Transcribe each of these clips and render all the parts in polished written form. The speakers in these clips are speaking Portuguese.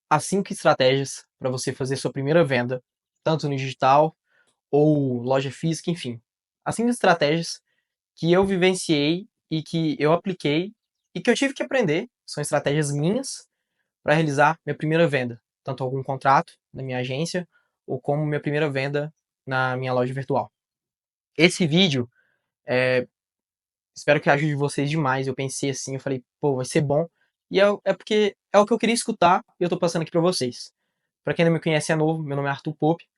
as 5 estratégias para você fazer sua primeira venda, tanto no digital ou loja física, enfim. As 5 estratégias que eu vivenciei e que eu apliquei e que eu tive que aprender, são estratégias minhas para realizar minha primeira venda, tanto algum contrato na minha agência ou como minha primeira venda na minha loja virtual. Esse vídeo, espero que ajude vocês demais. Eu pensei assim, eu falei, pô, vai ser bom. E é porque é o que eu queria escutar e eu tô passando aqui para vocês. Para quem não me conhece é novo, meu nome é Arthur Pope.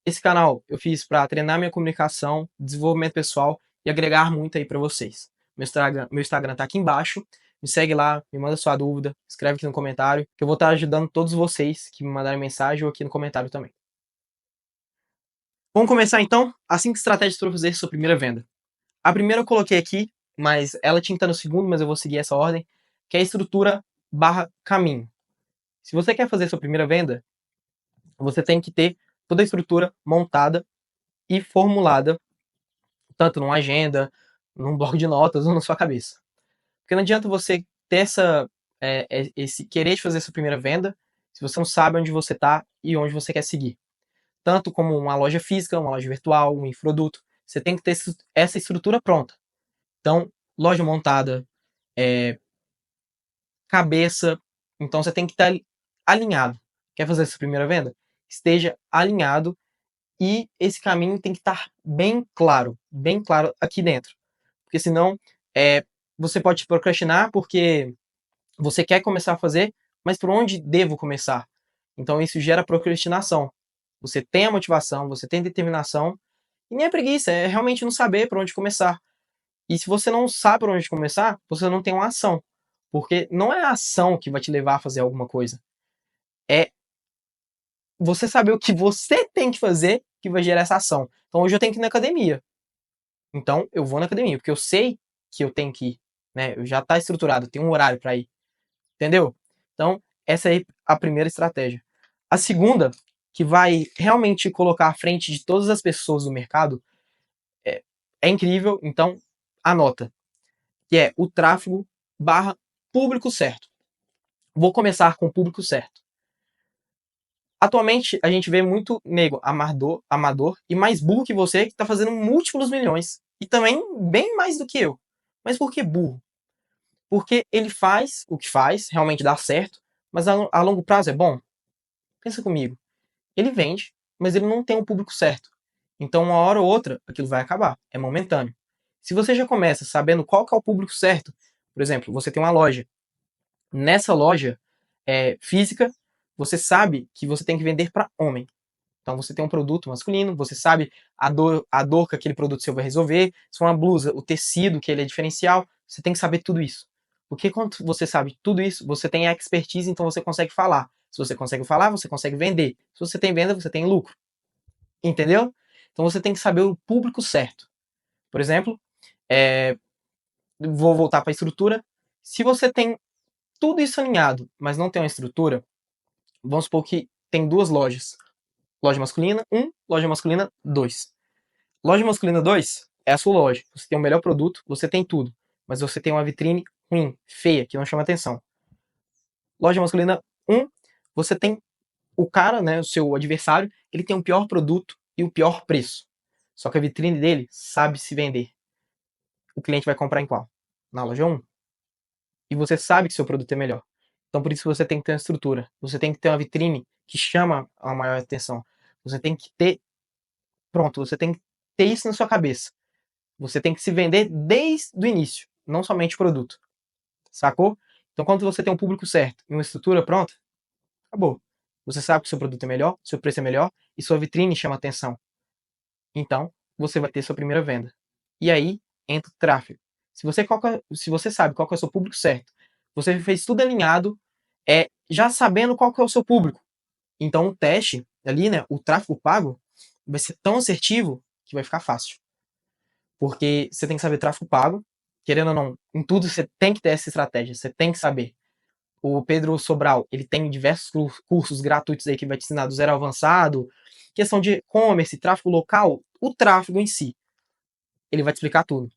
Esse canal eu fiz para treinar minha comunicação, desenvolvimento pessoal e agregar muito aí para vocês. Meu Instagram tá aqui embaixo. Me segue lá, me manda sua dúvida, escreve aqui no comentário, que eu vou estar ajudando todos vocês que me mandarem mensagem ou aqui no comentário também. Vamos começar então as 5 estratégias para fazer sua primeira venda. A primeira eu coloquei aqui, mas ela tinha que estar no segundo, mas eu vou seguir essa ordem, que é a estrutura barra caminho. Se você quer fazer sua primeira venda, você tem que ter toda a estrutura montada e formulada, tanto numa agenda, num bloco de notas ou na sua cabeça. Porque não adianta você ter esse querer de fazer sua primeira venda se você não sabe onde você está e onde você quer seguir. Tanto como uma loja física, uma loja virtual, um infoproduto, você tem que ter essa estrutura pronta. Então, loja montada, é, cabeça. Então você tem que estar alinhado. Quer fazer essa primeira venda? Esteja alinhado e esse caminho tem que estar bem claro aqui dentro. Porque senão você pode procrastinar porque você quer começar a fazer, mas por onde devo começar? Então isso gera procrastinação. Você tem a motivação, você tem a determinação e nem a preguiça, é realmente não saber por onde começar. E se você não sabe por onde começar, você não tem uma ação. Porque não é a ação que vai te levar a fazer alguma coisa. É você saber o que você tem que fazer que vai gerar essa ação. Então hoje eu tenho que ir na academia. Então eu vou na academia, porque eu sei que eu tenho que ir. Né? Eu já está estruturado, tem um horário para ir. Entendeu? Então, essa é a primeira estratégia. A segunda, que vai realmente colocar à frente de todas as pessoas do mercado, é incrível, então anota. Que é o tráfego barra público certo. Vou começar com o público certo. Atualmente, a gente vê muito nego amador e mais burro que você que está fazendo múltiplos milhões. E também bem mais do que eu. Mas por que burro? Porque ele faz o que faz, realmente dá certo, mas a longo prazo é bom? Pensa comigo. Ele vende, mas ele não tem um público certo. Então, uma hora ou outra, aquilo vai acabar. É momentâneo. Se você já começa sabendo qual que é o público certo, por exemplo, você tem uma loja. Nessa loja física, você sabe que você tem que vender para homem. Então você tem um produto masculino, você sabe a dor que aquele produto seu vai resolver, se for uma blusa, o tecido que ele é diferencial, você tem que saber tudo isso. Porque quando você sabe tudo isso, você tem expertise, então você consegue falar. Se você consegue falar, você consegue vender. Se você tem venda, você tem lucro. Entendeu? Então você tem que saber o público certo. Por exemplo, vou voltar para a estrutura. Se você tem tudo isso alinhado, mas não tem uma estrutura, vamos supor que tem duas lojas. Loja masculina 1, loja masculina 2. Loja masculina 2 é a sua loja. Você tem o melhor produto, você tem tudo. Mas você tem uma vitrine ruim, feia, que não chama atenção. Loja masculina 1, você tem o cara, né, o seu adversário, ele tem o pior produto e o pior preço. Só que a vitrine dele sabe se vender. O cliente vai comprar em qual? Na loja 1. E você sabe que seu produto é melhor. Então por isso você tem que ter uma estrutura. Você tem que ter uma vitrine que chama a maior atenção. Você tem que ter, pronto, você tem que ter isso na sua cabeça. Você tem que se vender desde o início, não somente o produto. Sacou? Então quando você tem um público certo e uma estrutura pronta, acabou. Você sabe que seu produto é melhor, seu preço é melhor e sua vitrine chama atenção. Então, você vai ter sua primeira venda. E aí entra o tráfego. Se você sabe qual é o seu público certo, você fez tudo alinhado, já sabendo qual que é o seu público. Então o teste ali, né, o tráfego pago, vai ser tão assertivo que vai ficar fácil. Porque você tem que saber tráfego pago, querendo ou não, em tudo você tem que ter essa estratégia, você tem que saber. O Pedro Sobral, ele tem diversos cursos gratuitos aí que vai te ensinar do zero ao avançado, questão de e-commerce, tráfego local, o tráfego em si. Ele vai te explicar tudo.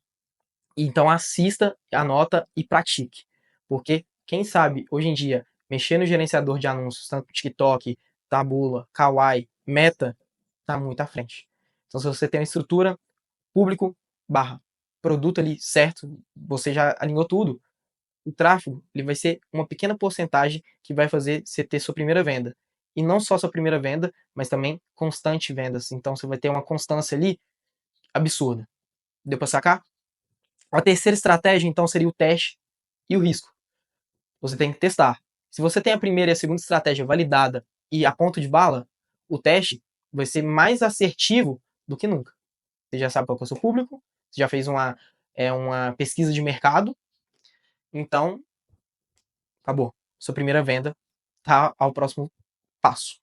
Então assista, anota e pratique. Porque, quem sabe, hoje em dia, Mexer no gerenciador de anúncios, tanto TikTok, Taboola, Kawaii, Meta, tá muito à frente. Então, se você tem uma estrutura público barra produto ali certo, você já alinhou tudo, o tráfego ele vai ser uma pequena porcentagem que vai fazer você ter sua primeira venda. E não só sua primeira venda, mas também constante vendas. Então você vai ter uma constância ali absurda. Deu para sacar? A terceira estratégia, então, seria o teste e o risco. Você tem que testar. Se você tem a primeira e a segunda estratégia validada e a ponto de bala, o teste vai ser mais assertivo do que nunca. Você já sabe qual é o seu público, você já fez uma pesquisa de mercado, então acabou. Sua primeira venda tá ao próximo passo.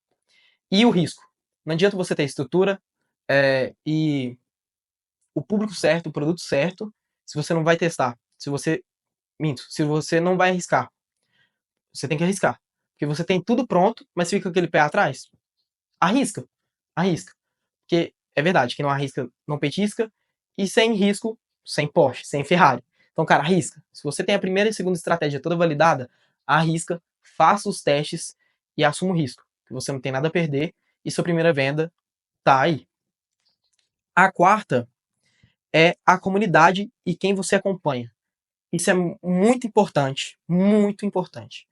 E o risco? Não adianta você ter estrutura e o público certo, o produto certo, se você não vai testar. Se você não vai arriscar. Você tem que arriscar. Porque você tem tudo pronto, mas fica aquele pé atrás. Arrisca. Arrisca. Porque é verdade, quem não arrisca não petisca. E sem risco, sem Porsche, sem Ferrari. Então, cara, arrisca. Se você tem a primeira e segunda estratégia toda validada, arrisca, faça os testes e assuma o risco. Que você não tem nada a perder e sua primeira venda tá aí. A quarta é a comunidade e quem você acompanha. Isso é muito importante, muito importante.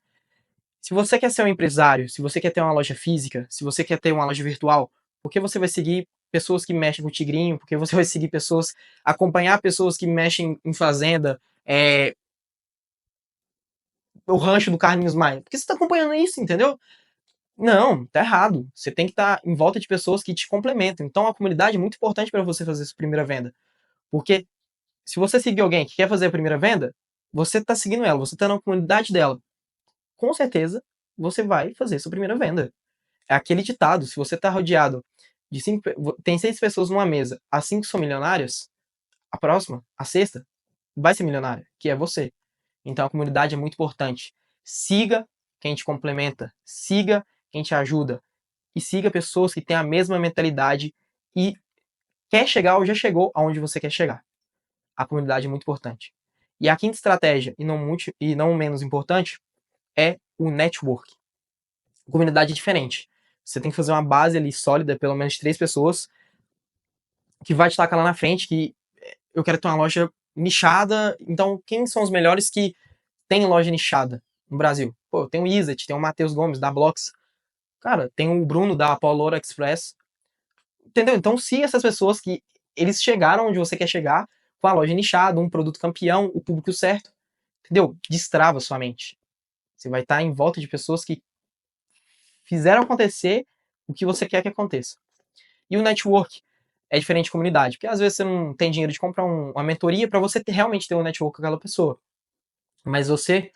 Se você quer ser um empresário, se você quer ter uma loja física, se você quer ter uma loja virtual, por que você vai seguir pessoas que mexem com o tigrinho? Por que você vai seguir acompanhar pessoas que mexem em fazenda, o rancho do Carlinhos Maia? Por que você está acompanhando isso, entendeu? Não, tá errado. Você tem que estar em volta de pessoas que te complementam. Então a comunidade é muito importante para você fazer sua primeira venda. Porque se você seguir alguém que quer fazer a primeira venda, você está seguindo ela, você está na comunidade dela. Com certeza, você vai fazer sua primeira venda. É aquele ditado, se você está rodeado de tem 6 pessoas numa mesa, as 5 são milionárias, a próxima, a sexta, vai ser milionária, que é você. Então a comunidade é muito importante. Siga quem te complementa, siga quem te ajuda e siga pessoas que têm a mesma mentalidade e quer chegar ou já chegou aonde você quer chegar. A comunidade é muito importante. E a quinta estratégia, e não menos importante, é o network. A comunidade é diferente. Você tem que fazer uma base ali sólida, pelo menos de 3 pessoas, que vai te tacar lá na frente, que eu quero ter uma loja nichada. Então, quem são os melhores que tem loja nichada no Brasil? Pô, tem o Izet, tem o Matheus Gomes, da Blocks. Cara, tem o Bruno, da Apollo Express. Entendeu? Então, se essas pessoas que eles chegaram onde você quer chegar, com a loja nichada, um produto campeão, o público certo, entendeu? Destrava sua mente. Você vai estar em volta de pessoas que fizeram acontecer o que você quer que aconteça. E o network é diferente de comunidade, porque às vezes você não tem dinheiro de comprar uma mentoria para você realmente ter um network com aquela pessoa. Mas você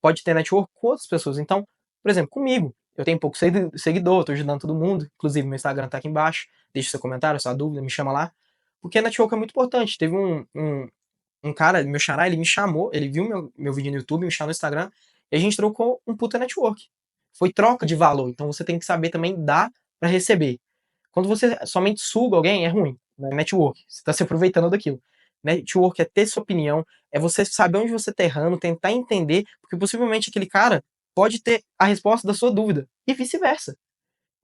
pode ter network com outras pessoas. Então, por exemplo, comigo, eu tenho pouco seguidor, tô ajudando todo mundo, inclusive meu Instagram tá aqui embaixo, deixa seu comentário, sua dúvida, me chama lá, porque network é muito importante. Teve um cara, meu xará, ele me chamou, ele viu meu vídeo no YouTube, me chamou no Instagram, e a gente trocou um puta network. Foi troca de valor, então você tem que saber também dar para receber. Quando você somente suga alguém, é ruim. Né? Network. Você está se aproveitando daquilo. Network é ter sua opinião, é você saber onde você está errando, tentar entender, porque possivelmente aquele cara pode ter a resposta da sua dúvida. E vice-versa.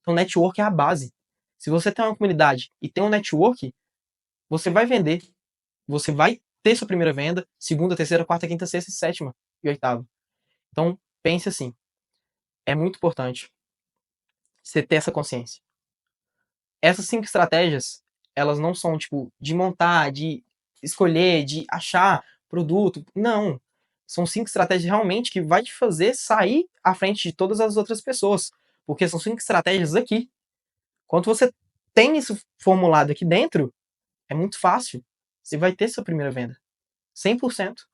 Então, network é a base. Se você tem uma comunidade e tem um network, você vai vender. Você vai ter sua primeira venda, segunda, terceira, quarta, quinta, sexta, sétima e oitava. Então, pense assim. É muito importante você ter essa consciência. Essas 5 estratégias, elas não são, tipo, de montar, de escolher, de achar produto. Não. São 5 estratégias realmente que vai te fazer sair à frente de todas as outras pessoas. Porque são 5 estratégias aqui. Quando você tem isso formulado aqui dentro, é muito fácil. Você vai ter sua primeira venda. 100%.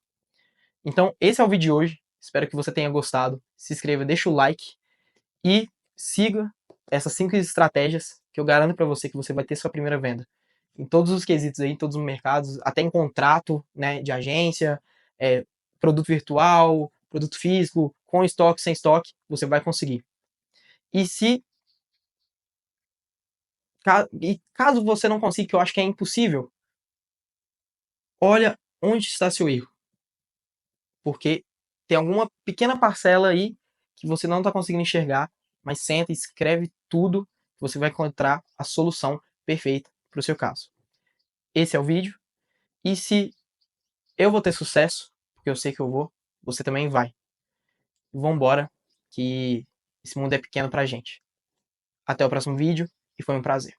Então, esse é o vídeo de hoje. Espero que você tenha gostado. Se inscreva, deixa o like e siga essas 5 estratégias que eu garanto para você que você vai ter sua primeira venda. Em todos os quesitos aí, em todos os mercados, até em contrato, né, de agência, produto virtual, produto físico, com estoque, sem estoque, você vai conseguir. E caso você não consiga, que eu acho que é impossível, olha onde está seu erro. Porque tem alguma pequena parcela aí que você não está conseguindo enxergar, mas senta e escreve tudo, que você vai encontrar a solução perfeita para o seu caso. Esse é o vídeo. E se eu vou ter sucesso, porque eu sei que eu vou, você também vai. Vambora, que esse mundo é pequeno pra gente. Até o próximo vídeo e foi um prazer.